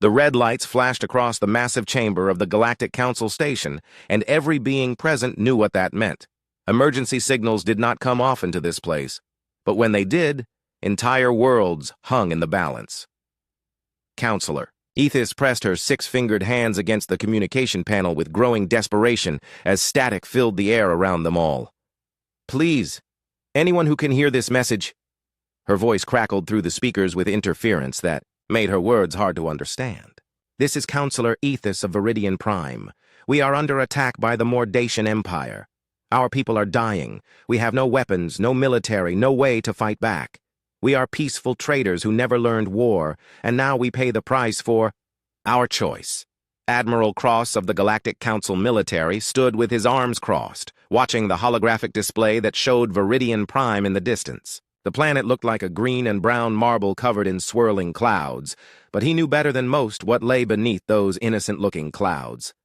The red lights flashed across the massive chamber of the Galactic Council station, and every being present knew what that meant. Emergency signals did not come often to this place, but when they did, entire worlds hung in the balance. Counselor. Ethis pressed her six-fingered hands against the communication panel with growing desperation as static filled the air around them all. Please, anyone who can hear this message. Her voice crackled through the speakers with interference that made her words hard to understand. This is Counselor Ethis of Viridian Prime. We are under attack by the Mordacian Empire. Our people are dying. We have no weapons, no military, no way to fight back. We are peaceful traders who never learned war, and now we pay the price for our choice. Admiral Cross of the Galactic Council military stood with his arms crossed, watching the holographic display that showed Viridian Prime in the distance. The planet looked like a green and brown marble covered in swirling clouds, but he knew better than most what lay beneath those innocent-looking clouds.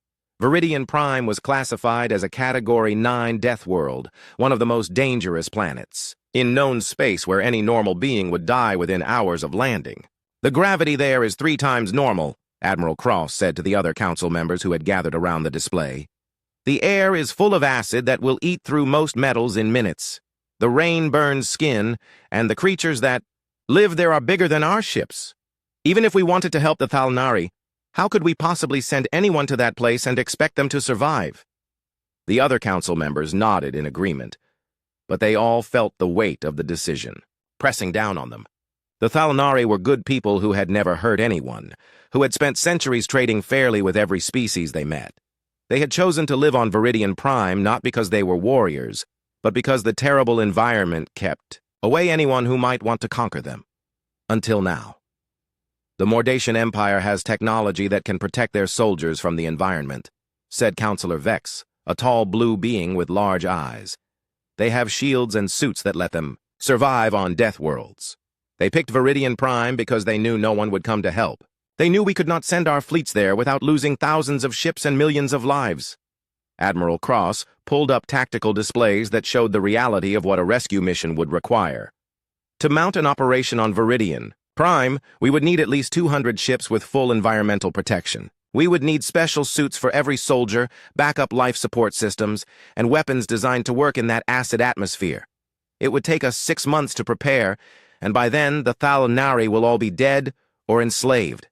Viridian Prime was classified as a Category 9 death world, one of the most dangerous planets, in known space where any normal being would die within hours of landing. The gravity there is 3 times normal, Admiral Cross said to the other council members who had gathered around the display. The air is full of acid that will eat through most metals in minutes. The rain burns skin, and the creatures that live there are bigger than our ships. Even if we wanted to help the Thalnari, how could we possibly send anyone to that place and expect them to survive? The other council members nodded in agreement, but they all felt the weight of the decision, pressing down on them. The Thalnari were good people who had never hurt anyone, who had spent centuries trading fairly with every species they met. They had chosen to live on Viridian Prime not because they were warriors, but because the terrible environment kept away anyone who might want to conquer them. Until now. The Mordacian Empire has technology that can protect their soldiers from the environment, said Counselor Vex, a tall blue being with large eyes. They have shields and suits that let them survive on death worlds. They picked Viridian Prime because they knew no one would come to help. They knew we could not send our fleets there without losing thousands of ships and millions of lives. Admiral Cross pulled up tactical displays that showed the reality of what a rescue mission would require. To mount an operation on Viridian Prime, we would need at least 200 ships with full environmental protection. We would need special suits for every soldier, backup life support systems, and weapons designed to work in that acid atmosphere. It would take us 6 months to prepare, and by then the Thalnari will all be dead or enslaved.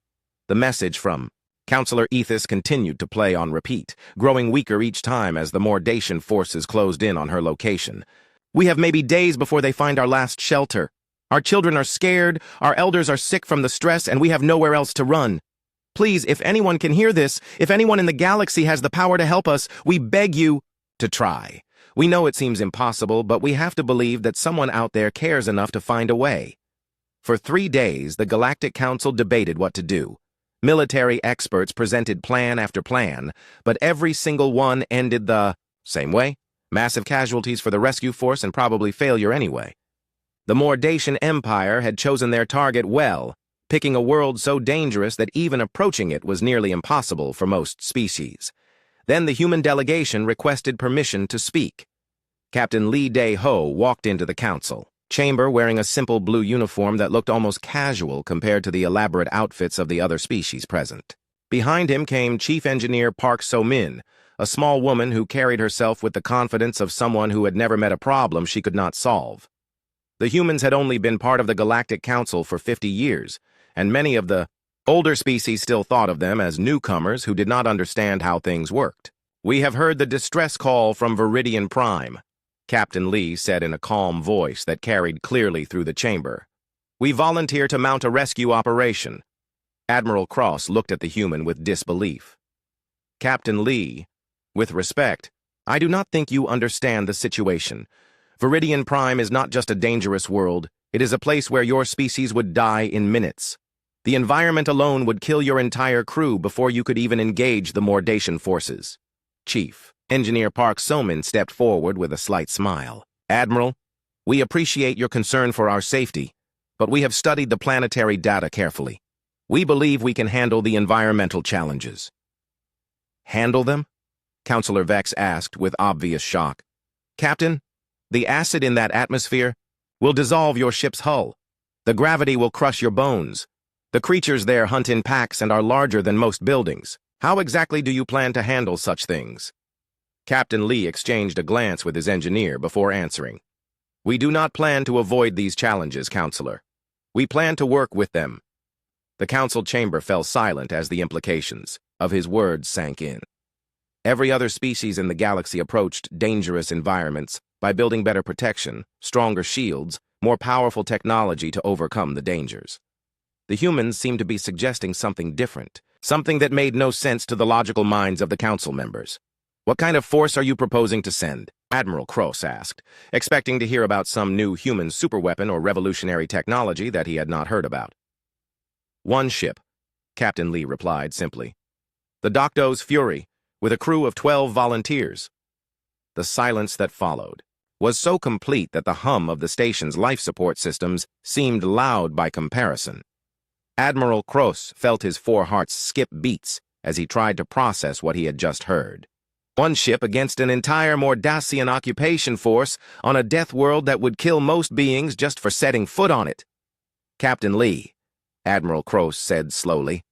The message from Counselor Ethis continued to play on repeat, growing weaker each time as the Mordacian forces closed in on her location. We have maybe days before they find our last shelter. Our children are scared, our elders are sick from the stress, and we have nowhere else to run. Please, if anyone can hear this, if anyone in the galaxy has the power to help us, we beg you to try. We know it seems impossible, but we have to believe that someone out there cares enough to find a way. For 3 days, the Galactic Council debated what to do. Military experts presented plan after plan, but every single one ended the same way. Massive casualties for the rescue force and probably failure anyway. The Mordacian Empire had chosen their target well, picking a world so dangerous that even approaching it was nearly impossible for most species. Then the human delegation requested permission to speak. Captain Lee Dae-ho walked into the council chamber wearing a simple blue uniform that looked almost casual compared to the elaborate outfits of the other species present. Behind him came Chief Engineer Park So-min, a small woman who carried herself with the confidence of someone who had never met a problem she could not solve. The humans had only been part of the Galactic Council for 50 years, and many of the older species still thought of them as newcomers who did not understand how things worked. We have heard the distress call from Viridian Prime, Captain Lee said in a calm voice that carried clearly through the chamber. We volunteer to mount a rescue operation. Admiral Cross looked at the human with disbelief. Captain Lee, with respect, I do not think you understand the situation. Viridian Prime is not just a dangerous world, it is a place where your species would die in minutes. The environment alone would kill your entire crew before you could even engage the Mordacian forces. Chief Engineer Park So-min stepped forward with a slight smile. Admiral, we appreciate your concern for our safety, but we have studied the planetary data carefully. We believe we can handle the environmental challenges. Handle them? Counselor Vex asked with obvious shock. Captain, the acid in that atmosphere will dissolve your ship's hull. The gravity will crush your bones. The creatures there hunt in packs and are larger than most buildings. How exactly do you plan to handle such things? Captain Lee exchanged a glance with his engineer before answering. We do not plan to avoid these challenges, Counselor. We plan to work with them. The council chamber fell silent as the implications of his words sank in. Every other species in the galaxy approached dangerous environments by building better protection, stronger shields, more powerful technology to overcome the dangers. The humans seemed to be suggesting something different, something that made no sense to the logical minds of the council members. What kind of force are you proposing to send? Admiral Cross asked, expecting to hear about some new human superweapon or revolutionary technology that he had not heard about. One ship, Captain Lee replied simply. The Docto's Fury, with a crew of 12 volunteers. The silence that followed was so complete that the hum of the station's life support systems seemed loud by comparison. Admiral Cross felt his four hearts skip beats as he tried to process what he had just heard. One ship against an entire Mordacian occupation force on a death world that would kill most beings just for setting foot on it. Captain Lee, Admiral Cross said slowly,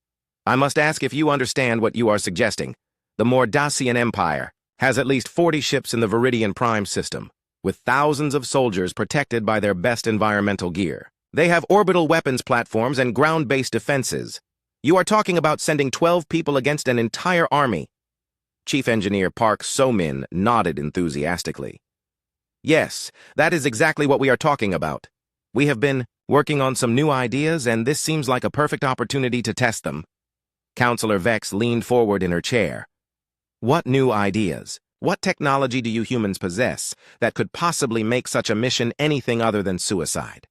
I must ask if you understand what you are suggesting. The Mordacian Empire has at least 40 ships in the Viridian Prime system, with thousands of soldiers protected by their best environmental gear. They have orbital weapons platforms and ground-based defenses. You are talking about sending 12 people against an entire army. Chief Engineer Park So-min nodded enthusiastically. Yes, that is exactly what we are talking about. We have been working on some new ideas, and this seems like a perfect opportunity to test them. Counselor Vex leaned forward in her chair. What new ideas? What technology do you humans possess that could possibly make such a mission anything other than suicide?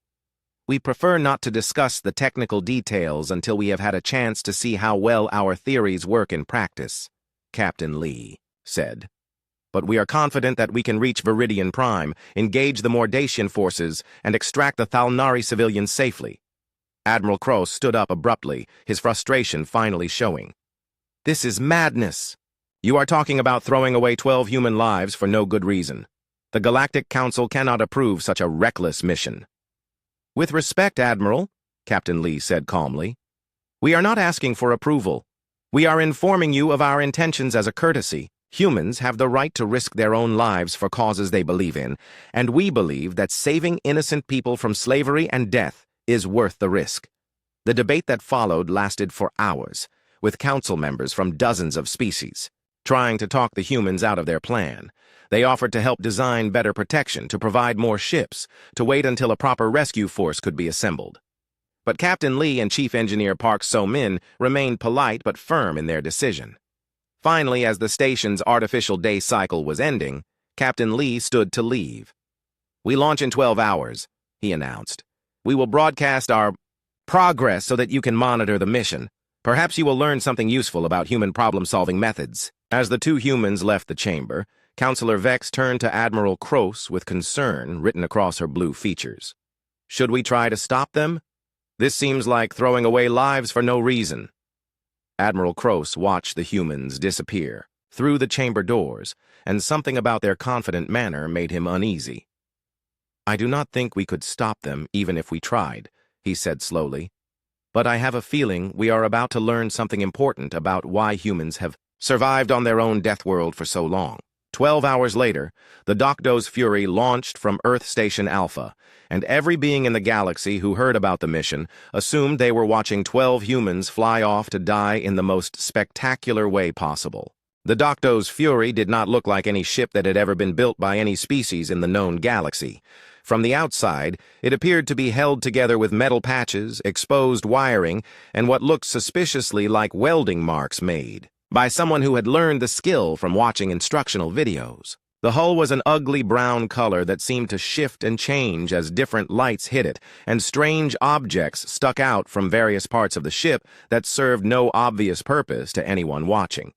We prefer not to discuss the technical details until we have had a chance to see how well our theories work in practice, Captain Lee said. But we are confident that we can reach Viridian Prime, engage the Mordacian forces, and extract the Thalnari civilians safely. Admiral Cross stood up abruptly, his frustration finally showing. This is madness. You are talking about throwing away 12 human lives for no good reason. The Galactic Council cannot approve such a reckless mission. With respect, Admiral, Captain Lee said calmly, we are not asking for approval. We are informing you of our intentions as a courtesy. Humans have the right to risk their own lives for causes they believe in, and we believe that saving innocent people from slavery and death is worth the risk. The debate that followed lasted for hours, with council members from dozens of species, trying to talk the humans out of their plan. They offered to help design better protection, to provide more ships, to wait until a proper rescue force could be assembled. But Captain Lee and Chief Engineer Park So-min remained polite but firm in their decision. Finally, as the station's artificial day cycle was ending, Captain Lee stood to leave. We launch in 12 hours, he announced. We will broadcast our progress so that you can monitor the mission. Perhaps you will learn something useful about human problem-solving methods. As the two humans left the chamber, Counselor Vex turned to Admiral Cross with concern written across her blue features. Should we try to stop them? This seems like throwing away lives for no reason. Admiral Cross watched the humans disappear through the chamber doors, and something about their confident manner made him uneasy. I do not think we could stop them even if we tried, he said slowly. But I have a feeling we are about to learn something important about why humans have survived on their own death world for so long. 12 hours later, the Docto's Fury launched from Earth Station Alpha, and every being in the galaxy who heard about the mission assumed they were watching 12 humans fly off to die in the most spectacular way possible. The Docto's Fury did not look like any ship that had ever been built by any species in the known galaxy. From the outside, it appeared to be held together with metal patches, exposed wiring, and what looked suspiciously like welding marks made by someone who had learned the skill from watching instructional videos. The hull was an ugly brown color that seemed to shift and change as different lights hit it, and strange objects stuck out from various parts of the ship that served no obvious purpose to anyone watching.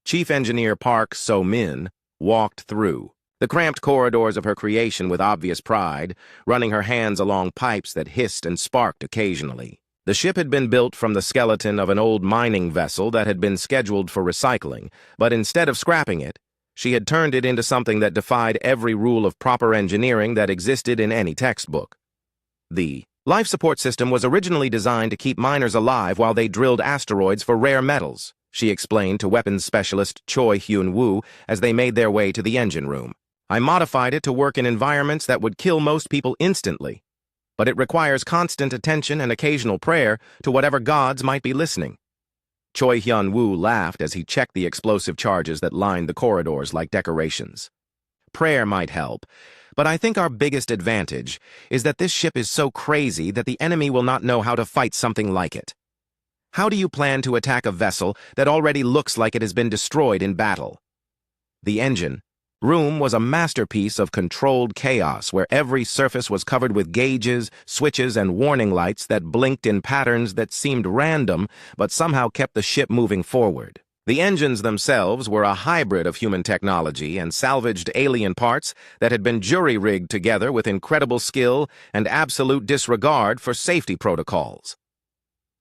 Chief Engineer Park So-min walked through the cramped corridors of her creation with obvious pride, running her hands along pipes that hissed and sparked occasionally. The ship had been built from the skeleton of an old mining vessel that had been scheduled for recycling, but instead of scrapping it, she had turned it into something that defied every rule of proper engineering that existed in any textbook. The Life support system was originally designed to keep miners alive while they drilled asteroids for rare metals, she explained to weapons specialist Choi Hyun-woo as they made their way to the engine room. I modified it to work in environments that would kill most people instantly, but it requires constant attention and occasional prayer to whatever gods might be listening. Choi Hyun-woo laughed as he checked the explosive charges that lined the corridors like decorations. Prayer might help, but I think our biggest advantage is that this ship is so crazy that the enemy will not know how to fight something like it. How do you plan to attack a vessel that already looks like it has been destroyed in battle? The engine room was a masterpiece of controlled chaos where every surface was covered with gauges, switches, and warning lights that blinked in patterns that seemed random but somehow kept the ship moving forward. The engines themselves were a hybrid of human technology and salvaged alien parts that had been jury-rigged together with incredible skill and absolute disregard for safety protocols.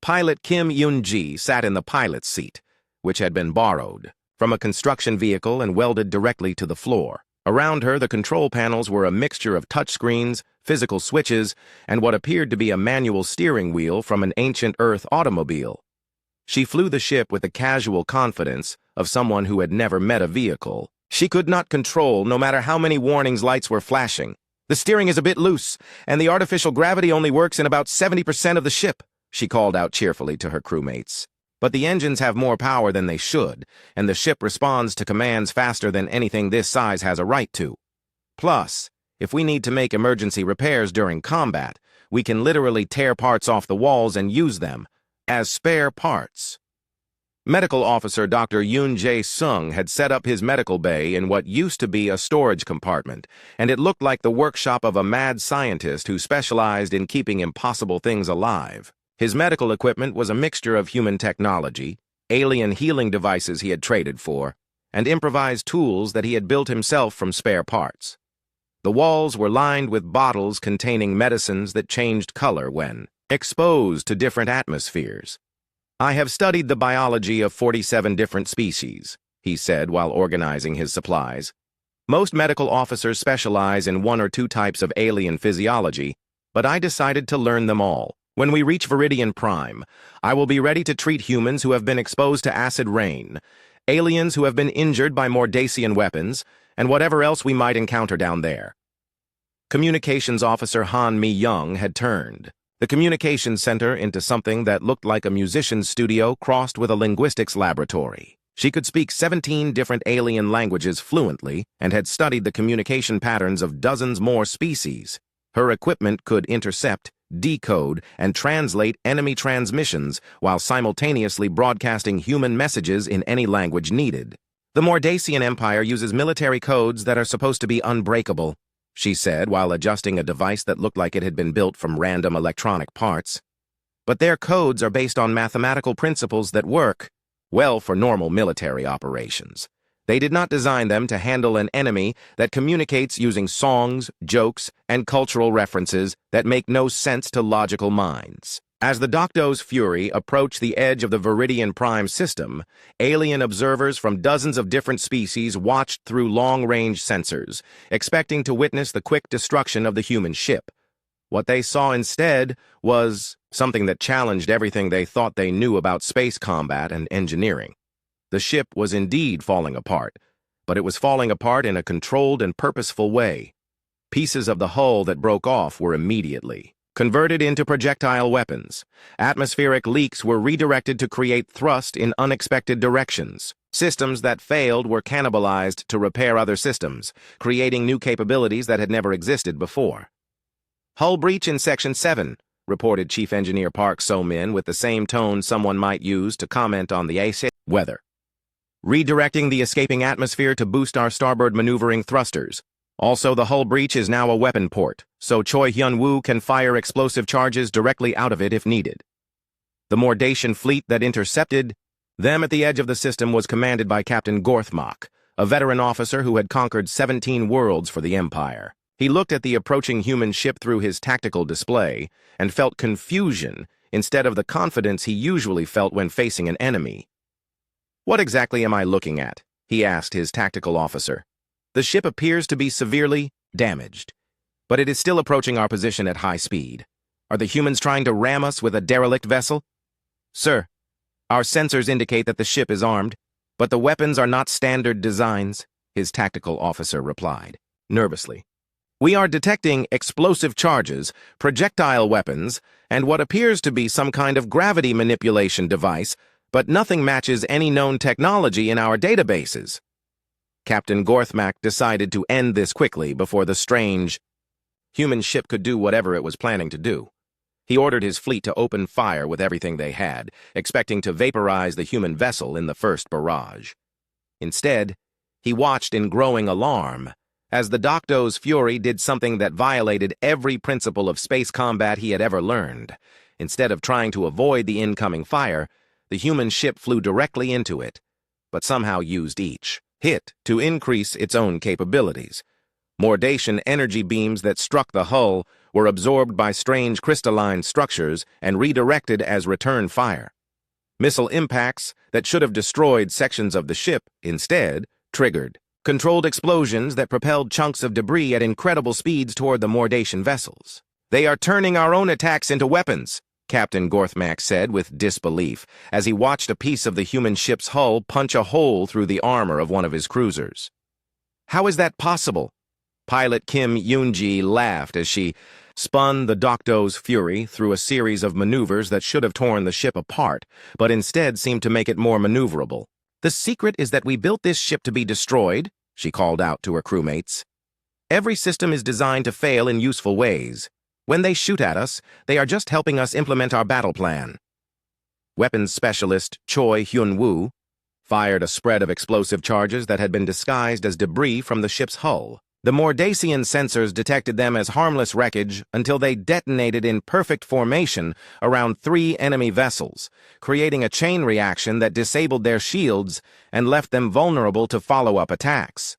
Pilot Kim Yoon-ji sat in the pilot's seat, which had been borrowed from a construction vehicle and welded directly to the floor. Around her, the control panels were a mixture of touchscreens, physical switches, and what appeared to be a manual steering wheel from an ancient Earth automobile. She flew the ship with the casual confidence of someone who had never met a vehicle. She could not control, no matter how many warnings lights were flashing. The steering is a bit loose, and the artificial gravity only works in about 70% of the ship, she called out cheerfully to her crewmates. But the engines have more power than they should, and the ship responds to commands faster than anything this size has a right to. Plus, if we need to make emergency repairs during combat, we can literally tear parts off the walls and use them as spare parts. Medical Officer Dr. Yoon Jae-sung had set up his medical bay in what used to be a storage compartment, and it looked like the workshop of a mad scientist who specialized in keeping impossible things alive. His medical equipment was a mixture of human technology, alien healing devices he had traded for, and improvised tools that he had built himself from spare parts. The walls were lined with bottles containing medicines that changed color when exposed to different atmospheres. I have studied the biology of 47 different species, he said while organizing his supplies. Most medical officers specialize in one or two types of alien physiology, but I decided to learn them all. When we reach Viridian Prime, I will be ready to treat humans who have been exposed to acid rain, aliens who have been injured by Mordacian weapons, and whatever else we might encounter down there. Communications Officer Han Mi-young had turned the communications center into something that looked like a musician's studio crossed with a linguistics laboratory. She could speak 17 different alien languages fluently and had studied the communication patterns of dozens more species. Her equipment could intercept, decode, and translate enemy transmissions while simultaneously broadcasting human messages in any language needed. The Mordacian Empire uses military codes that are supposed to be unbreakable, she said while adjusting a device that looked like it had been built from random electronic parts. But their codes are based on mathematical principles that work well for normal military operations. They did not design them to handle an enemy that communicates using songs, jokes, and cultural references that make no sense to logical minds. As the Docto's Fury approached the edge of the Viridian Prime system, alien observers from dozens of different species watched through long-range sensors, expecting to witness the quick destruction of the human ship. What they saw instead was something that challenged everything they thought they knew about space combat and engineering. The ship was indeed falling apart, but it was falling apart in a controlled and purposeful way. Pieces of the hull that broke off were immediately converted into projectile weapons. Atmospheric leaks were redirected to create thrust in unexpected directions. Systems that failed were cannibalized to repair other systems, creating new capabilities that had never existed before. Hull breach in Section 7, reported Chief Engineer Park So-min with the same tone someone might use to comment on the AC weather. Redirecting the escaping atmosphere to boost our starboard maneuvering thrusters. Also, the hull breach is now a weapon port, so Choi Hyun-woo can fire explosive charges directly out of it if needed. The Mordacian fleet that intercepted them at the edge of the system was commanded by Captain Gorthmach, a veteran officer who had conquered 17 worlds for the Empire. He looked at the approaching human ship through his tactical display and felt confusion instead of the confidence he usually felt when facing an enemy. "What exactly am I looking at?" he asked his tactical officer. "The ship appears to be severely damaged, but it is still approaching our position at high speed. Are the humans trying to ram us with a derelict vessel? Sir, our sensors indicate that the ship is armed, but the weapons are not standard designs, his tactical officer replied, nervously. We are detecting explosive charges, projectile weapons, and what appears to be some kind of gravity manipulation device, but nothing matches any known technology in our databases. Captain Gorthmak decided to end this quickly before the strange human ship could do whatever it was planning to do. He ordered his fleet to open fire with everything they had, expecting to vaporize the human vessel in the first barrage. Instead, he watched in growing alarm as the Docto's Fury did something that violated every principle of space combat he had ever learned. Instead of trying to avoid the incoming fire, the human ship flew directly into it, but somehow used each hit to increase its own capabilities. Mordation energy beams that struck the hull were absorbed by strange crystalline structures and redirected as return fire. Missile impacts that should have destroyed sections of the ship, instead, triggered controlled explosions that propelled chunks of debris at incredible speeds toward the Mordation vessels. They are turning our own attacks into weapons, Captain Gorthmak said with disbelief as he watched a piece of the human ship's hull punch a hole through the armor of one of his cruisers. How is that possible? Pilot Kim Yoonji laughed as she spun the Docto's Fury through a series of maneuvers that should have torn the ship apart, but instead seemed to make it more maneuverable. The secret is that we built this ship to be destroyed, she called out to her crewmates. Every system is designed to fail in useful ways. When they shoot at us, they are just helping us implement our battle plan. Weapons specialist Choi Hyun-woo fired a spread of explosive charges that had been disguised as debris from the ship's hull. The Mordasian sensors detected them as harmless wreckage until they detonated in perfect formation around 3 enemy vessels, creating a chain reaction that disabled their shields and left them vulnerable to follow-up attacks.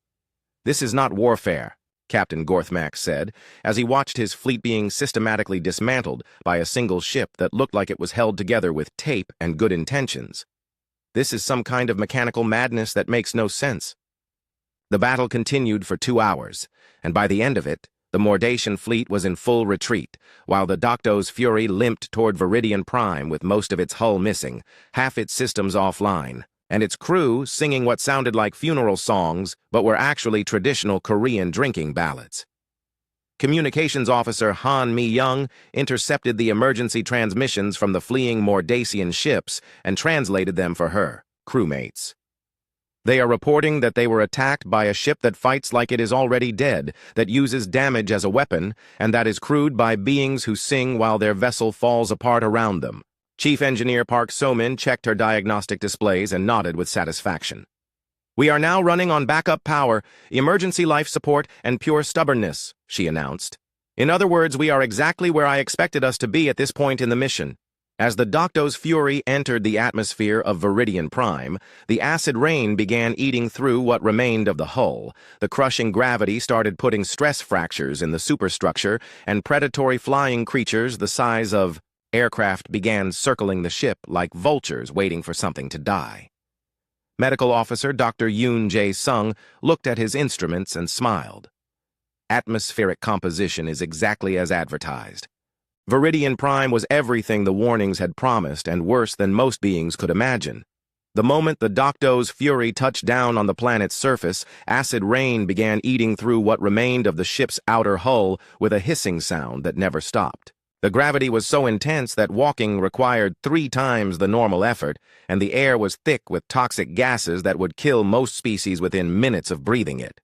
This is not warfare, Captain Gorthmak said, as he watched his fleet being systematically dismantled by a single ship that looked like it was held together with tape and good intentions. This is some kind of mechanical madness that makes no sense. The battle continued for 2 hours, and by the end of it, the Mordation fleet was in full retreat, while the Docto's Fury limped toward Viridian Prime with most of its hull missing, half its systems offline, and its crew singing what sounded like funeral songs but were actually traditional Korean drinking ballads. Communications officer Han Mi-young intercepted the emergency transmissions from the fleeing Mordasian ships and translated them for her crewmates. They are reporting that they were attacked by a ship that fights like it is already dead, that uses damage as a weapon, and that is crewed by beings who sing while their vessel falls apart around them. Chief Engineer Park So-min checked her diagnostic displays and nodded with satisfaction. We are now running on backup power, emergency life support, and pure stubbornness, she announced. In other words, we are exactly where I expected us to be at this point in the mission. As the Docto's Fury entered the atmosphere of Viridian Prime, the acid rain began eating through what remained of the hull. The crushing gravity started putting stress fractures in the superstructure, and predatory flying creatures the size of aircraft began circling the ship like vultures waiting for something to die. Medical Officer Dr. Yoon Jae-sung looked at his instruments and smiled. Atmospheric composition is exactly as advertised. Viridian Prime was everything the warnings had promised and worse than most beings could imagine. The moment the Docto's Fury touched down on the planet's surface, acid rain began eating through what remained of the ship's outer hull with a hissing sound that never stopped. The gravity was so intense that walking required 3 times the normal effort, and the air was thick with toxic gases that would kill most species within minutes of breathing it.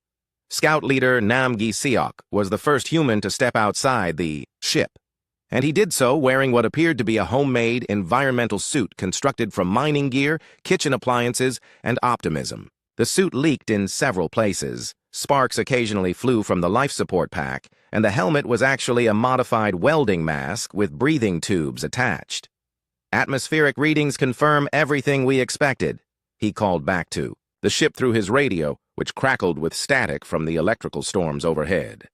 Scout leader Nam Gi-seok was the first human to step outside the ship, and he did so wearing what appeared to be a homemade environmental suit constructed from mining gear, kitchen appliances, and optimism. The suit leaked in several places. Sparks occasionally flew from the life support pack, and the helmet was actually a modified welding mask with breathing tubes attached. Atmospheric readings confirm everything we expected, he called back to the ship through his radio, which crackled with static from the electrical storms overhead.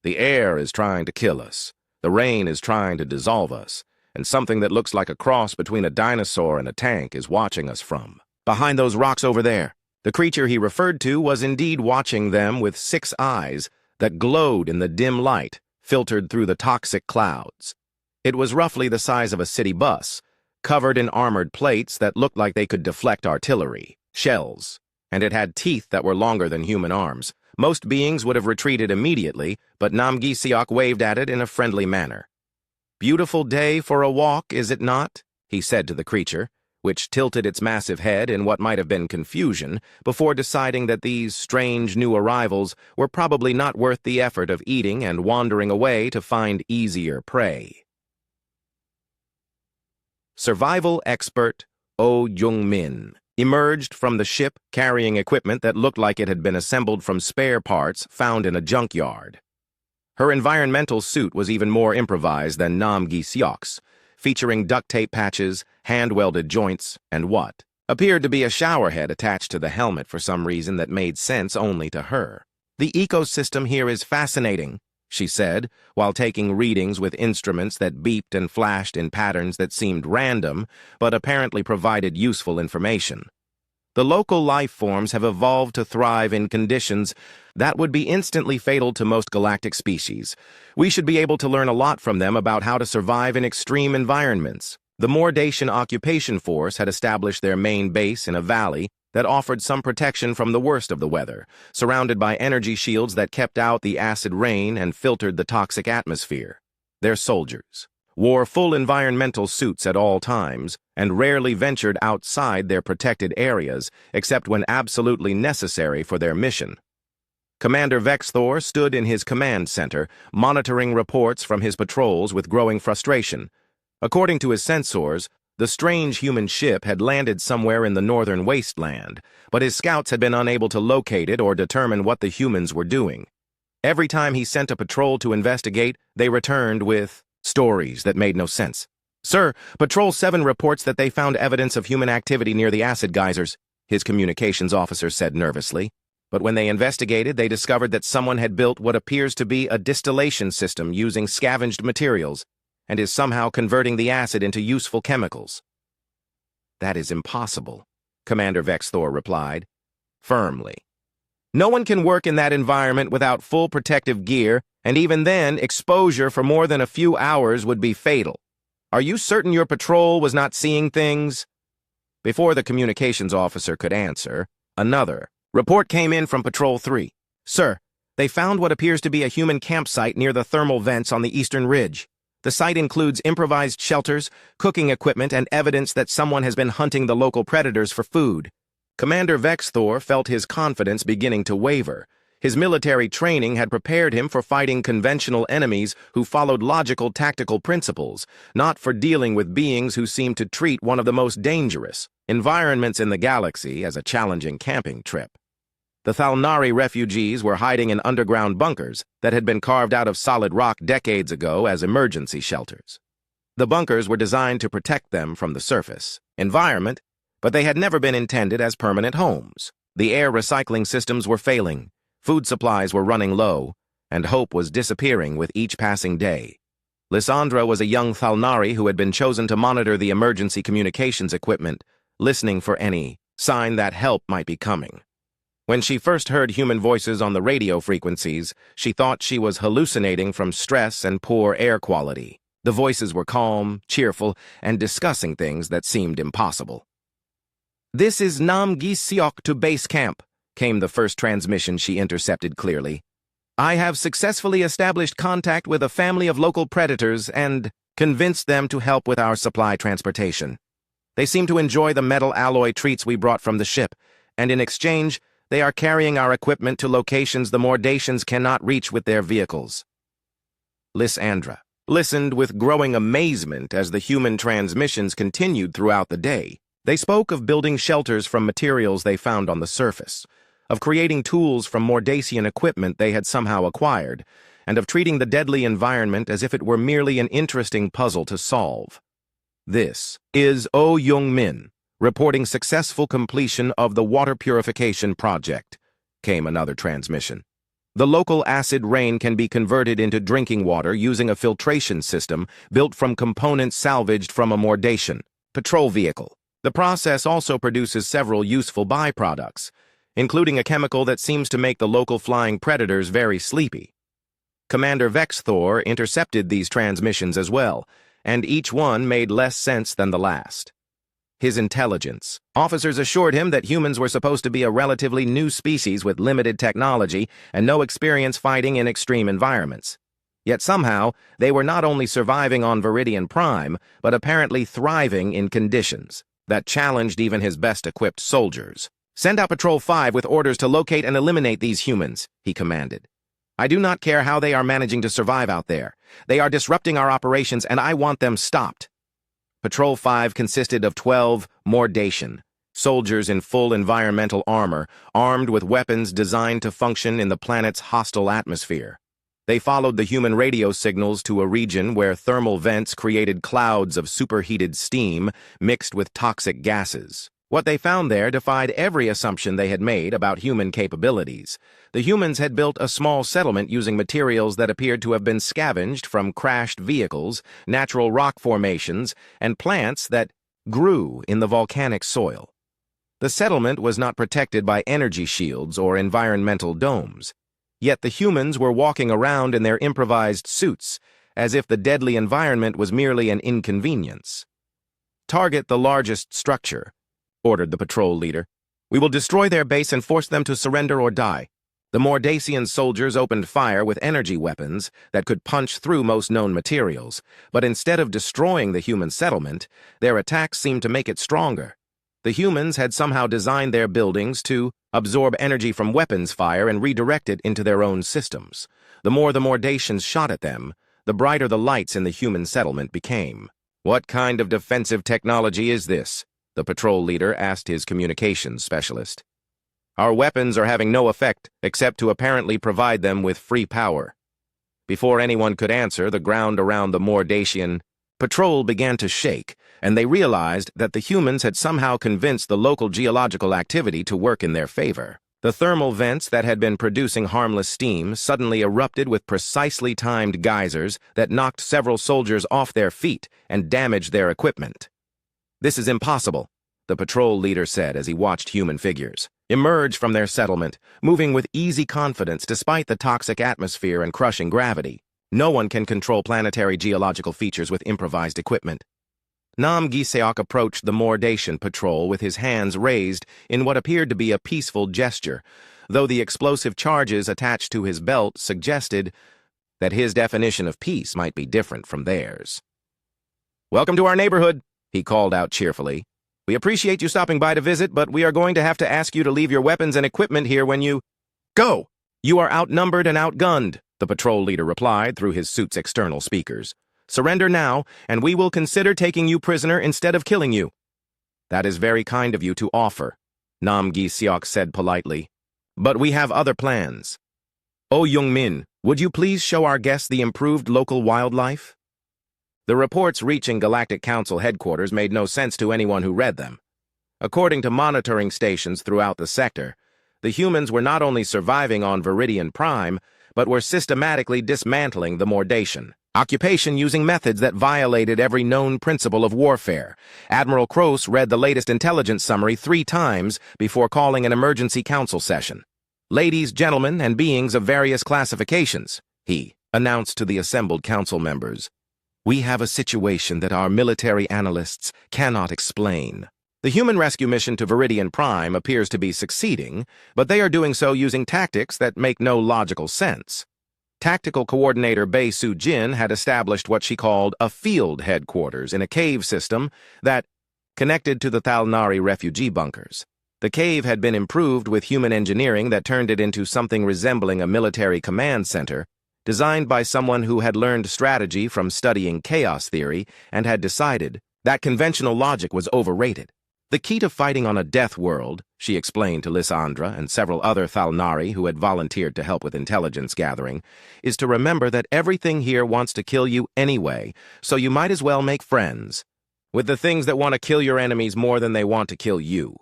The air is trying to kill us. The rain is trying to dissolve us, and something that looks like a cross between a dinosaur and a tank is watching us from behind those rocks over there. The creature he referred to was indeed watching them with 6 eyes that glowed in the dim light filtered through the toxic clouds. It was roughly the size of a city bus, covered in armored plates that looked like they could deflect artillery, shells, and it had teeth that were longer than human arms. Most beings would have retreated immediately, but Nam-Gi-Seok waved at it in a friendly manner. "Beautiful day for a walk, is it not?" he said to the creature, which tilted its massive head in what might have been confusion before deciding that these strange new arrivals were probably not worth the effort of eating and wandering away to find easier prey. Survival expert Oh Jung-min emerged from the ship carrying equipment that looked like it had been assembled from spare parts found in a junkyard. Her environmental suit was even more improvised than Nam-Gi-Seok's, featuring duct tape patches, hand-welded joints, and what appeared to be a shower head attached to the helmet for some reason that made sense only to her. "The ecosystem here is fascinating," she said, while taking readings with instruments that beeped and flashed in patterns that seemed random, but apparently provided useful information. "The local life forms have evolved to thrive in conditions that would be instantly fatal to most galactic species. We should be able to learn a lot from them about how to survive in extreme environments." The Mordatian Occupation Force had established their main base in a valley that offered some protection from the worst of the weather, surrounded by energy shields that kept out the acid rain and filtered the toxic atmosphere. Their soldiers wore full environmental suits at all times and rarely ventured outside their protected areas except when absolutely necessary for their mission. Commander Vexthor stood in his command center, monitoring reports from his patrols with growing frustration. According to his sensors, the strange human ship had landed somewhere in the northern wasteland, but his scouts had been unable to locate it or determine what the humans were doing. Every time he sent a patrol to investigate, they returned with stories that made no sense. "Sir, Patrol 7 reports that they found evidence of human activity near the acid geysers," his communications officer said nervously. "But when they investigated, they discovered that someone had built what appears to be a distillation system using scavenged materials, and is somehow converting the acid into useful chemicals." "That is impossible," Commander Vexthor replied, firmly. "No one can work in that environment without full protective gear, and even then, exposure for more than a few hours would be fatal. Are you certain your patrol was not seeing things?" Before the communications officer could answer, another report came in from Patrol 3. "Sir, they found what appears to be a human campsite near the thermal vents on the eastern ridge. The site includes improvised shelters, cooking equipment, and evidence that someone has been hunting the local predators for food." Commander Vexthor felt his confidence beginning to waver. His military training had prepared him for fighting conventional enemies who followed logical tactical principles, not for dealing with beings who seemed to treat one of the most dangerous environments in the galaxy as a challenging camping trip. The Thalnari refugees were hiding in underground bunkers that had been carved out of solid rock decades ago as emergency shelters. The bunkers were designed to protect them from the surface environment, but they had never been intended as permanent homes. The air recycling systems were failing, food supplies were running low, and hope was disappearing with each passing day. Lysandra was a young Thalnari who had been chosen to monitor the emergency communications equipment, listening for any sign that help might be coming. When she first heard human voices on the radio frequencies, she thought she was hallucinating from stress and poor air quality. The voices were calm, cheerful, and discussing things that seemed impossible. "This is Nam-Gi-Seok to base camp," came the first transmission she intercepted clearly. "I have successfully established contact with a family of local predators and convinced them to help with our supply transportation. They seem to enjoy the metal alloy treats we brought from the ship, and in exchange, they are carrying our equipment to locations the Mordatians cannot reach with their vehicles." Lysandra listened with growing amazement as the human transmissions continued throughout the day. They spoke of building shelters from materials they found on the surface, of creating tools from Mordasian equipment they had somehow acquired, and of treating the deadly environment as if it were merely an interesting puzzle to solve. "This is Oh Jung-min, reporting successful completion of the water purification project," came another transmission. "The local acid rain can be converted into drinking water using a filtration system built from components salvaged from a Mordatian patrol vehicle. The process also produces several useful byproducts, including a chemical that seems to make the local flying predators very sleepy." Commander Vexthor intercepted these transmissions as well, and each one made less sense than the last. His intelligence. Officers assured him that humans were supposed to be a relatively new species with limited technology and no experience fighting in extreme environments. Yet somehow, they were not only surviving on Viridian Prime, but apparently thriving in conditions that challenged even his best-equipped soldiers. "Send out Patrol 5 with orders to locate and eliminate these humans," he commanded. "I do not care how they are managing to survive out there. They are disrupting our operations, and I want them stopped." Patrol 5 consisted of 12 Mordation, soldiers in full environmental armor, armed with weapons designed to function in the planet's hostile atmosphere. They followed the human radio signals to a region where thermal vents created clouds of superheated steam mixed with toxic gases. What they found there defied every assumption they had made about human capabilities. The humans had built a small settlement using materials that appeared to have been scavenged from crashed vehicles, natural rock formations, and plants that grew in the volcanic soil. The settlement was not protected by energy shields or environmental domes. Yet the humans were walking around in their improvised suits, as if the deadly environment was merely an inconvenience. "Target the largest structure," ordered the patrol leader. "We will destroy their base and force them to surrender or die." The Mordacian soldiers opened fire with energy weapons that could punch through most known materials, but instead of destroying the human settlement, their attacks seemed to make it stronger. The humans had somehow designed their buildings to absorb energy from weapons fire and redirect it into their own systems. The more the Mordacians shot at them, the brighter the lights in the human settlement became. "What kind of defensive technology is this?" the patrol leader asked his communications specialist. "Our weapons are having no effect except to apparently provide them with free power." Before anyone could answer, the ground around the Mordacian patrol began to shake, and they realized that the humans had somehow convinced the local geological activity to work in their favor. The thermal vents that had been producing harmless steam suddenly erupted with precisely timed geysers that knocked several soldiers off their feet and damaged their equipment. "This is impossible," the patrol leader said as he watched human figures emerge from their settlement, moving with easy confidence despite the toxic atmosphere and crushing gravity. "No one can control planetary geological features with improvised equipment." Nam Giseok approached the Mordacian patrol with his hands raised in what appeared to be a peaceful gesture, though the explosive charges attached to his belt suggested that his definition of peace might be different from theirs. "Welcome to our neighborhood," he called out cheerfully. "We appreciate you stopping by to visit, but we are going to have to ask you to leave your weapons and equipment here when you go. You are outnumbered and outgunned," the patrol leader replied through his suit's external speakers. "Surrender now, and we will consider taking you prisoner instead of killing you." "That is very kind of you to offer," Nam Gi-seok said politely. "But we have other plans. Oh Young-min, would you please show our guests the improved local wildlife?" The reports reaching Galactic Council headquarters made no sense to anyone who read them. According to monitoring stations throughout the sector, the humans were not only surviving on Viridian Prime, but were systematically dismantling the Mordacian occupation using methods that violated every known principle of warfare. Admiral Kroos read the latest intelligence summary 3 times before calling an emergency council session. "Ladies, gentlemen, and beings of various classifications," he announced to the assembled council members, "we have a situation that our military analysts cannot explain. The human rescue mission to Viridian Prime appears to be succeeding, but they are doing so using tactics that make no logical sense." Tactical Coordinator Bae Soo-jin had established what she called a field headquarters in a cave system that connected to the Thalnari refugee bunkers. The cave had been improved with human engineering that turned it into something resembling a military command center, designed by someone who had learned strategy from studying chaos theory and had decided that conventional logic was overrated. "The key to fighting on a death world," she explained to Lysandra and several other Thalnari who had volunteered to help with intelligence gathering, "is to remember that everything here wants to kill you anyway, so you might as well make friends with the things that want to kill your enemies more than they want to kill you."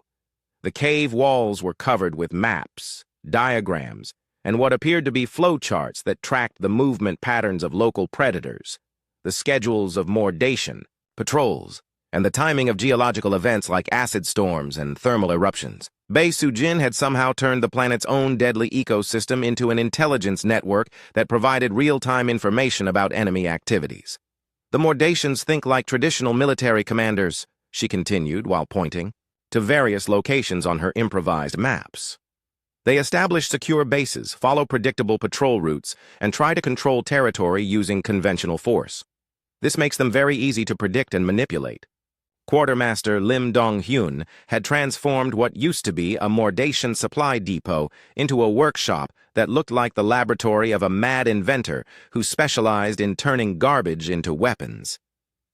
The cave walls were covered with maps, diagrams, and what appeared to be flowcharts that tracked the movement patterns of local predators, the schedules of Mordation, patrols, and the timing of geological events like acid storms and thermal eruptions. Bae Soo-jin had somehow turned the planet's own deadly ecosystem into an intelligence network that provided real-time information about enemy activities. The Mordacians think like traditional military commanders, she continued while pointing to various locations on her improvised maps. They establish secure bases, follow predictable patrol routes, and try to control territory using conventional force. This makes them very easy to predict and manipulate. Quartermaster Lim Dong-hyun had transformed what used to be a Mordacian supply depot into a workshop that looked like the laboratory of a mad inventor who specialized in turning garbage into weapons.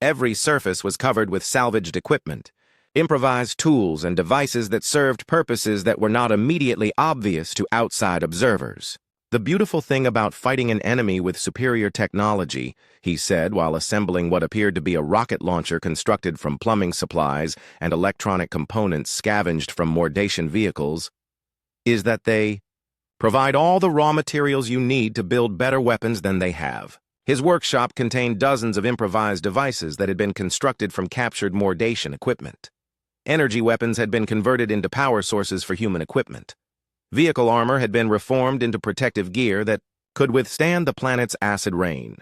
Every surface was covered with salvaged equipment, improvised tools and devices that served purposes that were not immediately obvious to outside observers. The beautiful thing about fighting an enemy with superior technology, he said while assembling what appeared to be a rocket launcher constructed from plumbing supplies and electronic components scavenged from Mordacian vehicles, is that they provide all the raw materials you need to build better weapons than they have. His workshop contained dozens of improvised devices that had been constructed from captured Mordacian equipment. Energy weapons had been converted into power sources for human equipment. Vehicle armor had been reformed into protective gear that could withstand the planet's acid rain.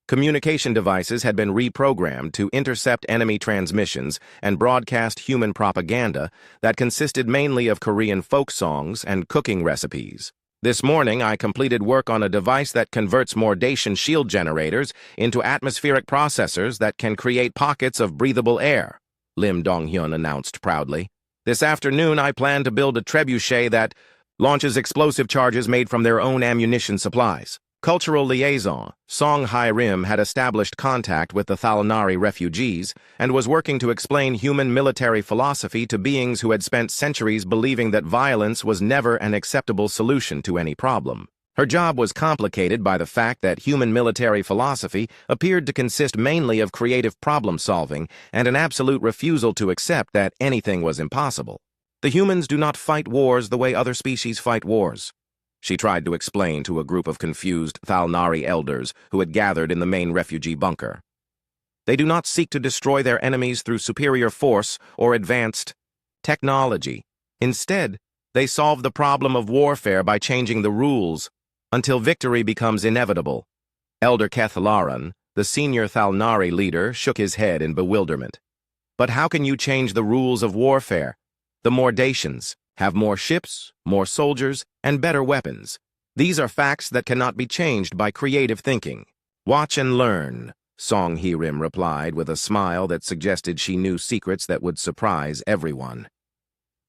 Communication devices had been reprogrammed to intercept enemy transmissions and broadcast human propaganda that consisted mainly of Korean folk songs and cooking recipes. This morning, I completed work on a device that converts Mordacian shield generators into atmospheric processors that can create pockets of breathable air, Lim Dong-hyun announced proudly. This afternoon, I plan to build a trebuchet that launches explosive charges made from their own ammunition supplies. Cultural liaison, Song Hai-rim had established contact with the Thalnari refugees and was working to explain human military philosophy to beings who had spent centuries believing that violence was never an acceptable solution to any problem. Her job was complicated by the fact that human military philosophy appeared to consist mainly of creative problem-solving and an absolute refusal to accept that anything was impossible. The humans do not fight wars the way other species fight wars, she tried to explain to a group of confused Thalnari elders who had gathered in the main refugee bunker. They do not seek to destroy their enemies through superior force or advanced technology. Instead, they solve the problem of warfare by changing the rules until victory becomes inevitable. Elder Kethlaran, the senior Thalnari leader, shook his head in bewilderment. But how can you change the rules of warfare? The Mordacians have more ships, more soldiers, and better weapons. These are facts that cannot be changed by creative thinking. Watch and learn, Song Hai-rim replied with a smile that suggested she knew secrets that would surprise everyone.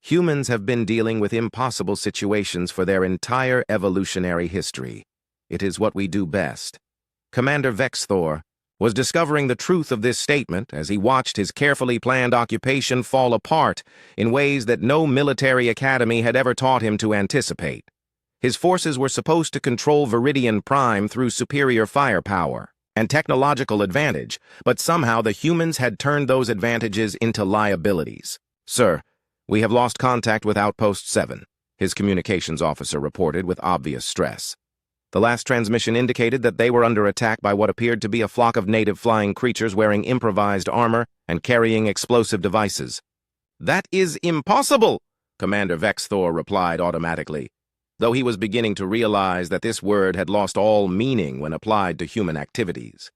Humans have been dealing with impossible situations for their entire evolutionary history. It is what we do best. Commander Vexthor was discovering the truth of this statement as he watched his carefully planned occupation fall apart in ways that no military academy had ever taught him to anticipate. His forces were supposed to control Viridian Prime through superior firepower and technological advantage, but somehow the humans had turned those advantages into liabilities. Sir, we have lost contact with Outpost 7, his communications officer reported with obvious stress. The last transmission indicated that they were under attack by what appeared to be a flock of native flying creatures wearing improvised armor and carrying explosive devices. That is impossible, Commander Vexthor replied automatically, though he was beginning to realize that this word had lost all meaning when applied to human activities.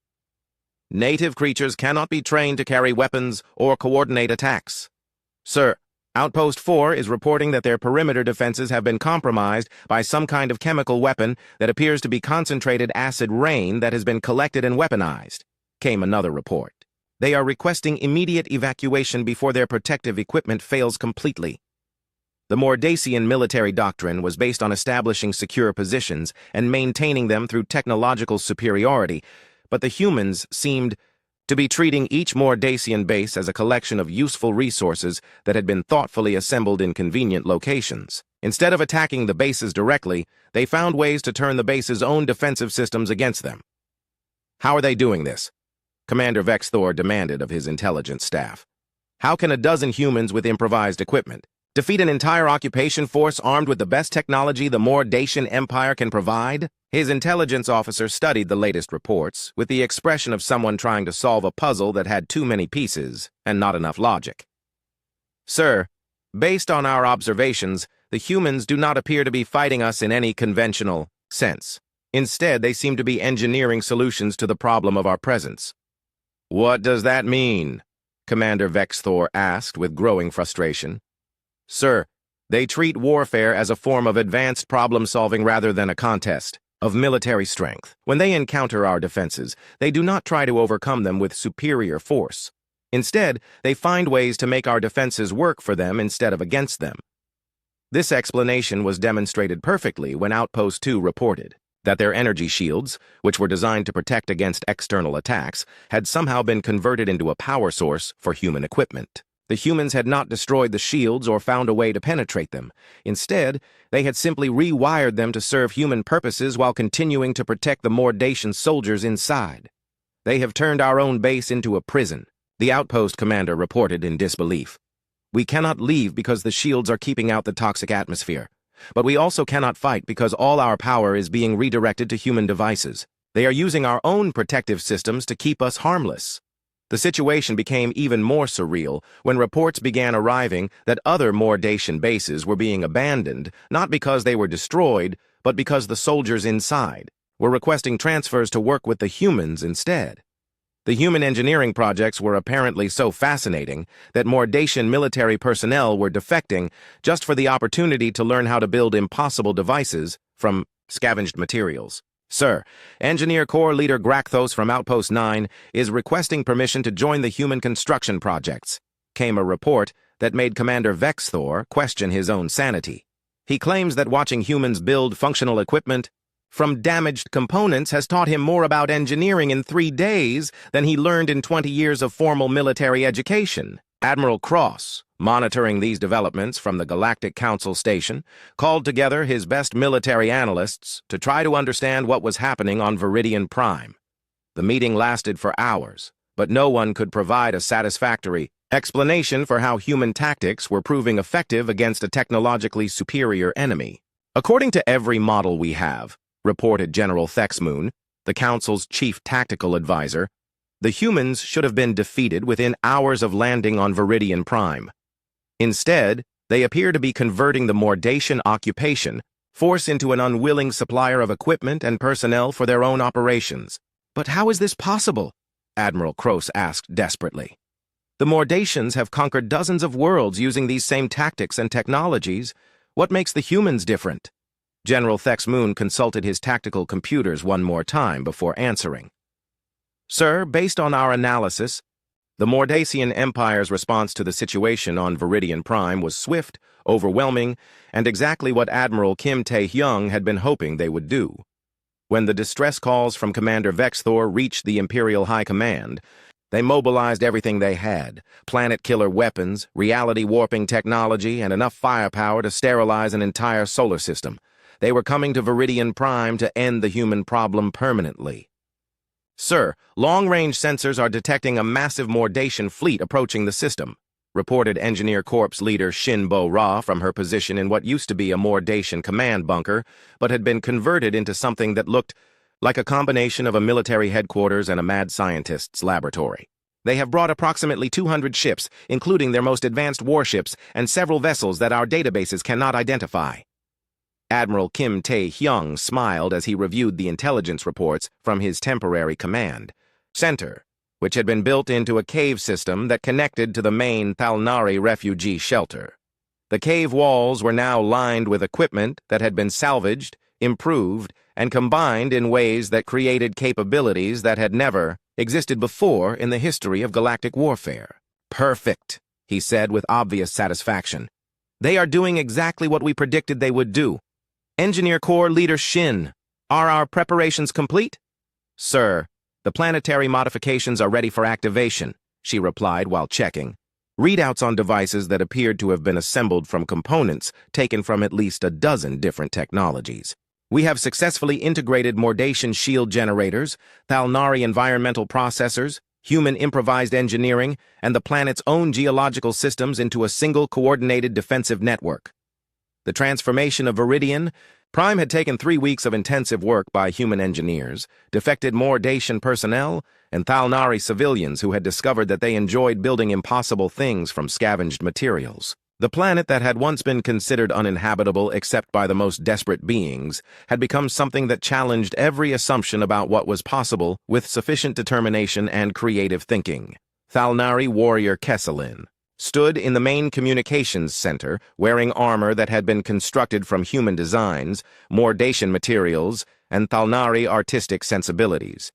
Native creatures cannot be trained to carry weapons or coordinate attacks. Sir, Outpost 4 is reporting that their perimeter defenses have been compromised by some kind of chemical weapon that appears to be concentrated acid rain that has been collected and weaponized, came another report. They are requesting immediate evacuation before their protective equipment fails completely. The Mordacian military doctrine was based on establishing secure positions and maintaining them through technological superiority, but the humans seemed to be treating each Mordacian base as a collection of useful resources that had been thoughtfully assembled in convenient locations. Instead of attacking the bases directly, they found ways to turn the base's own defensive systems against them. How are they doing this? Commander Vexthor demanded of his intelligence staff. How can a dozen humans with improvised equipment defeat an entire occupation force armed with the best technology the Mordacian Empire can provide? His intelligence officer studied the latest reports with the expression of someone trying to solve a puzzle that had too many pieces and not enough logic. Sir, based on our observations, the humans do not appear to be fighting us in any conventional sense. Instead, they seem to be engineering solutions to the problem of our presence. What does that mean? Commander Vexthor asked with growing frustration. Sir, they treat warfare as a form of advanced problem-solving rather than a contest of military strength. When they encounter our defenses, they do not try to overcome them with superior force. Instead, they find ways to make our defenses work for them instead of against them. This explanation was demonstrated perfectly when Outpost 2 reported that their energy shields, which were designed to protect against external attacks, had somehow been converted into a power source for human equipment. The humans had not destroyed the shields or found a way to penetrate them. Instead, they had simply rewired them to serve human purposes while continuing to protect the Mordatian soldiers inside. They have turned our own base into a prison, the outpost commander reported in disbelief. We cannot leave because the shields are keeping out the toxic atmosphere. But we also cannot fight because all our power is being redirected to human devices. They are using our own protective systems to keep us harmless. The situation became even more surreal when reports began arriving that other Mordatian bases were being abandoned, not because they were destroyed, but because the soldiers inside were requesting transfers to work with the humans instead. The human engineering projects were apparently so fascinating that Mordatian military personnel were defecting just for the opportunity to learn how to build impossible devices from scavenged materials. Sir, Engineer Corps Leader Grakthos from Outpost 9 is requesting permission to join the human construction projects, came a report that made Commander Vexthor question his own sanity. He claims that watching humans build functional equipment from damaged components has taught him more about engineering in 3 days than he learned in 20 years of formal military education. Admiral Cross, monitoring these developments from the Galactic Council station, called together his best military analysts to try to understand what was happening on Viridian Prime. The meeting lasted for hours, but no one could provide a satisfactory explanation for how human tactics were proving effective against a technologically superior enemy. According to every model we have, reported General Thexmoon, the Council's chief tactical advisor, the humans should have been defeated within hours of landing on Viridian Prime. Instead, they appear to be converting the Mordatian occupation force into an unwilling supplier of equipment and personnel for their own operations. But how is this possible? Admiral Cross asked desperately. The Mordatians have conquered dozens of worlds using these same tactics and technologies. What makes the humans different? General Thexmoon consulted his tactical computers one more time before answering. Sir, based on our analysis, the Mordatian Empire's response to the situation on Viridian Prime was swift, overwhelming, and exactly what Admiral Kim Tae-hyung had been hoping they would do. When the distress calls from Commander Vexthor reached the Imperial High Command, they mobilized everything they had, planet-killer weapons, reality-warping technology, and enough firepower to sterilize an entire solar system. They were coming to Viridian Prime to end the human problem permanently. Sir, long-range sensors are detecting a massive Mordatian fleet approaching the system, reported Engineer Corps leader Shin Bo-ra from her position in what used to be a Mordatian command bunker, but had been converted into something that looked like a combination of a military headquarters and a mad scientist's laboratory. They have brought approximately 200 ships, including their most advanced warships, and several vessels that our databases cannot identify. Admiral Kim Tae-hyung smiled as he reviewed the intelligence reports from his temporary command center, which had been built into a cave system that connected to the main Thalnari refugee shelter. The cave walls were now lined with equipment that had been salvaged, improved, and combined in ways that created capabilities that had never existed before in the history of galactic warfare. Perfect, he said with obvious satisfaction. They are doing exactly what we predicted they would do. Engineer Corps Leader Shin, are our preparations complete? Sir, the planetary modifications are ready for activation, she replied while checking. Readouts on devices that appeared to have been assembled from components taken from at least a dozen different technologies. We have successfully integrated Mordatian shield generators, Thalnari environmental processors, human improvised engineering, and the planet's own geological systems into a single coordinated defensive network. The transformation of Viridian Prime had taken 3 weeks of intensive work by human engineers, defected Mordatian personnel, and Thalnari civilians who had discovered that they enjoyed building impossible things from scavenged materials. The planet that had once been considered uninhabitable except by the most desperate beings had become something that challenged every assumption about what was possible with sufficient determination and creative thinking. Thalnari warrior Kesselin stood in the main communications center, wearing armor that had been constructed from human designs, Mordatian materials, and Thalnari artistic sensibilities.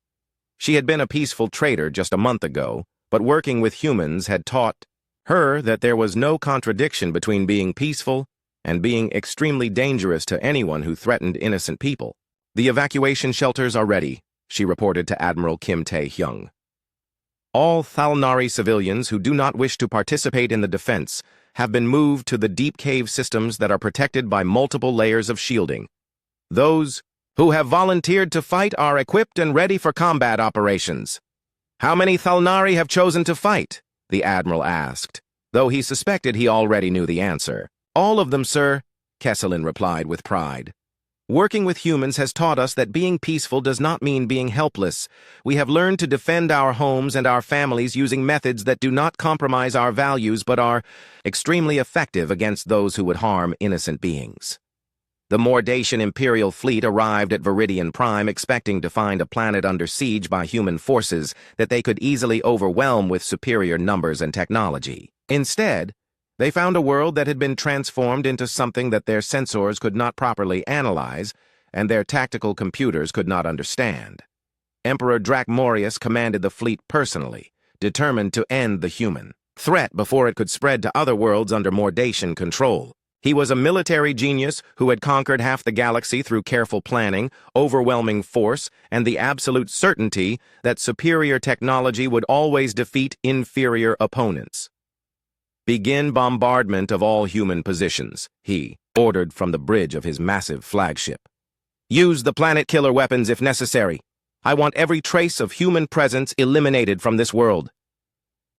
She had been a peaceful trader just a month ago, but working with humans had taught her that there was no contradiction between being peaceful and being extremely dangerous to anyone who threatened innocent people. "The evacuation shelters are ready," she reported to Admiral Kim Tae-hyung. "All Thalnari civilians who do not wish to participate in the defense have been moved to the deep cave systems that are protected by multiple layers of shielding. Those who have volunteered to fight are equipped and ready for combat operations." "How many Thalnari have chosen to fight?" the Admiral asked, though he suspected he already knew the answer. "All of them, sir," Kesselin replied with pride. "Working with humans has taught us that being peaceful does not mean being helpless. We have learned to defend our homes and our families using methods that do not compromise our values but are extremely effective against those who would harm innocent beings." The Mordatian Imperial fleet arrived at Viridian Prime expecting to find a planet under siege by human forces that they could easily overwhelm with superior numbers and technology. Instead, they found a world that had been transformed into something that their sensors could not properly analyze and their tactical computers could not understand. Emperor Dracmorius commanded the fleet personally, determined to end the human threat before it could spread to other worlds under Mordatian control. He was a military genius who had conquered half the galaxy through careful planning, overwhelming force, and the absolute certainty that superior technology would always defeat inferior opponents. "Begin bombardment of all human positions," he ordered from the bridge of his massive flagship. "Use the planet-killer weapons if necessary. I want every trace of human presence eliminated from this world."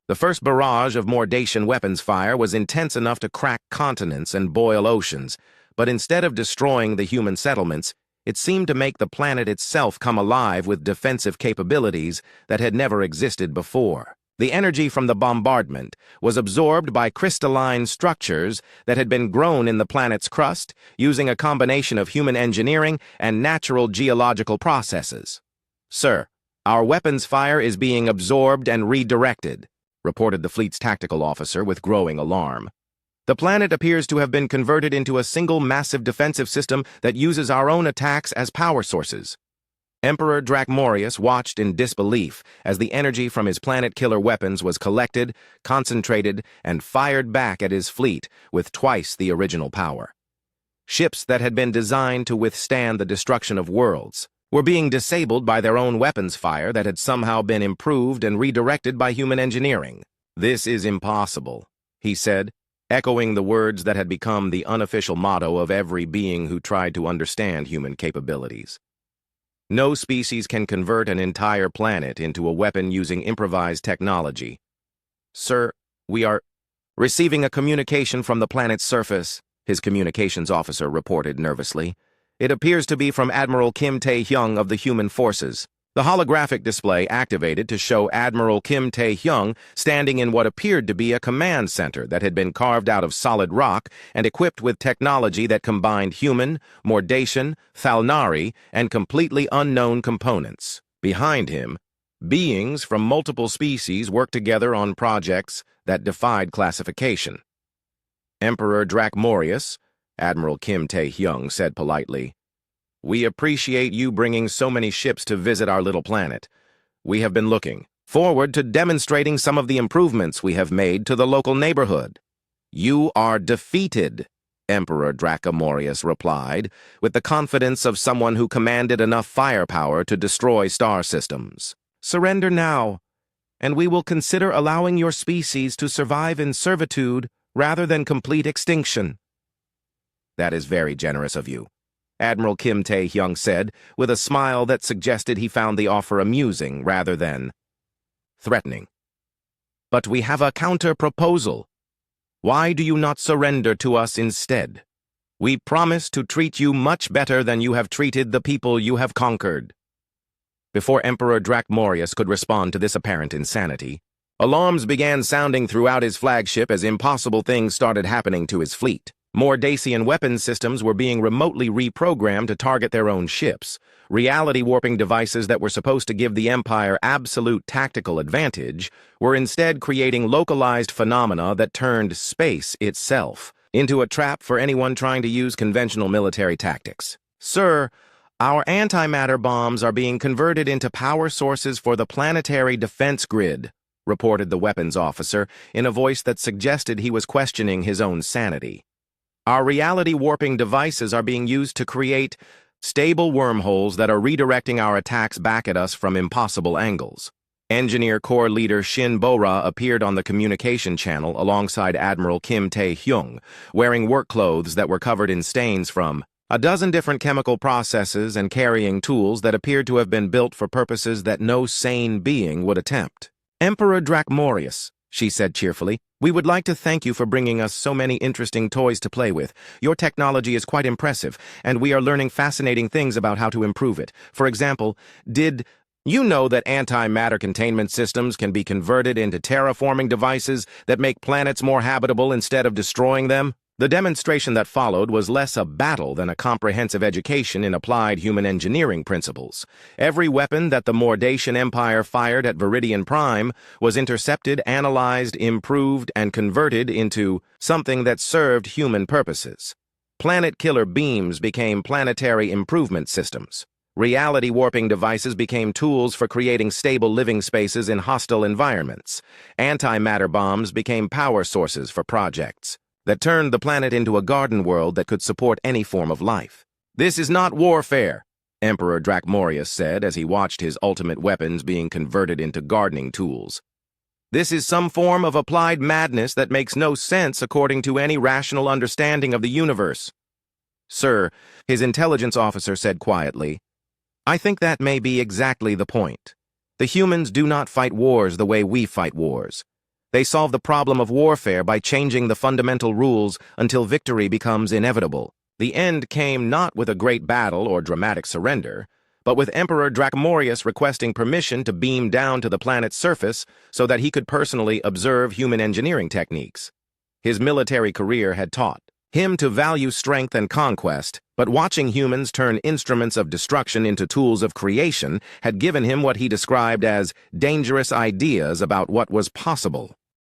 The first barrage of Mordatian weapons fire was intense enough to crack continents and boil oceans, but instead of destroying the human settlements, it seemed to make the planet itself come alive with defensive capabilities that had never existed before. The energy from the bombardment was absorbed by crystalline structures that had been grown in the planet's crust using a combination of human engineering and natural geological processes. "Sir, our weapons fire is being absorbed and redirected," reported the fleet's tactical officer with growing alarm. "The planet appears to have been converted into a single massive defensive system that uses our own attacks as power sources." Emperor Dracmorius watched in disbelief as the energy from his planet-killer weapons was collected, concentrated, and fired back at his fleet with twice the original power. Ships that had been designed to withstand the destruction of worlds were being disabled by their own weapons fire that had somehow been improved and redirected by human engineering. "This is impossible," he said, echoing the words that had become the unofficial motto of every being who tried to understand human capabilities. "No species can convert an entire planet into a weapon using improvised technology." "Sir, we are receiving a communication from the planet's surface," his communications officer reported nervously. "It appears to be from Admiral Kim Tae-hyung of the Human Forces." The holographic display activated to show Admiral Kim Tae-hyung standing in what appeared to be a command center that had been carved out of solid rock and equipped with technology that combined human, Mordatian, Thalnari, and completely unknown components. Behind him, beings from multiple species worked together on projects that defied classification. Emperor Dracmorius, Admiral Kim Tae-hyung said politely, "We appreciate you bringing so many ships to visit our little planet. We have been looking forward to demonstrating some of the improvements we have made to the local neighborhood." "You are defeated," Emperor Dracmorius replied, with the confidence of someone who commanded enough firepower to destroy star systems. "Surrender now, and we will consider allowing your species to survive in servitude rather than complete extinction." "That is very generous of you," Admiral Kim Tae-hyung said, with a smile that suggested he found the offer amusing rather than threatening. "But we have a counter-proposal. Why do you not surrender to us instead? We promise to treat you much better than you have treated the people you have conquered." Before Emperor Dracmorius could respond to this apparent insanity, Alarms began sounding throughout his flagship as impossible things started happening to his fleet. More Dacian weapons systems were being remotely reprogrammed to target their own ships. Reality-warping devices that were supposed to give the Empire absolute tactical advantage were instead creating localized phenomena that turned space itself into a trap for anyone trying to use conventional military tactics. Sir, our antimatter bombs are being converted into power sources for the planetary defense grid, reported the weapons officer in a voice that suggested he was questioning his own sanity. Our reality-warping devices are being used to create stable wormholes that are redirecting our attacks back at us from impossible angles. Engineer Corps Leader Shin Bo-ra appeared on the communication channel alongside Admiral Kim Tae-hyung, wearing work clothes that were covered in stains from a dozen different chemical processes and carrying tools that appeared to have been built for purposes that no sane being would attempt. Emperor Dracmorius, she said cheerfully, we would like to thank you for bringing us so many interesting toys to play with. Your technology is quite impressive, and we are learning fascinating things about how to improve it. For example, did you know that antimatter containment systems can be converted into terraforming devices that make planets more habitable instead of destroying them? The demonstration that followed was less a battle than a comprehensive education in applied human engineering principles. Every weapon that the Mordacian Empire fired at Viridian Prime was intercepted, analyzed, improved, and converted into something that served human purposes. Planet-killer beams became planetary improvement systems. Reality-warping devices became tools for creating stable living spaces in hostile environments. Antimatter bombs became power sources for projects that turned the planet into a garden world that could support any form of life. This is not warfare, Emperor Dracmorius said as he watched his ultimate weapons being converted into gardening tools. This is some form of applied madness that makes no sense according to any rational understanding of the universe. Sir, his intelligence officer said quietly, I think that may be exactly the point. The humans do not fight wars the way we fight wars. They solve the problem of warfare by changing the fundamental rules until victory becomes inevitable. The end came not with a great battle or dramatic surrender, but with Emperor Dracmorius requesting permission to beam down to the planet's surface so that he could personally observe human engineering techniques. His military career had taught him to value strength and conquest, but watching humans turn instruments of destruction into tools of creation had given him what he described as dangerous ideas about what was possible.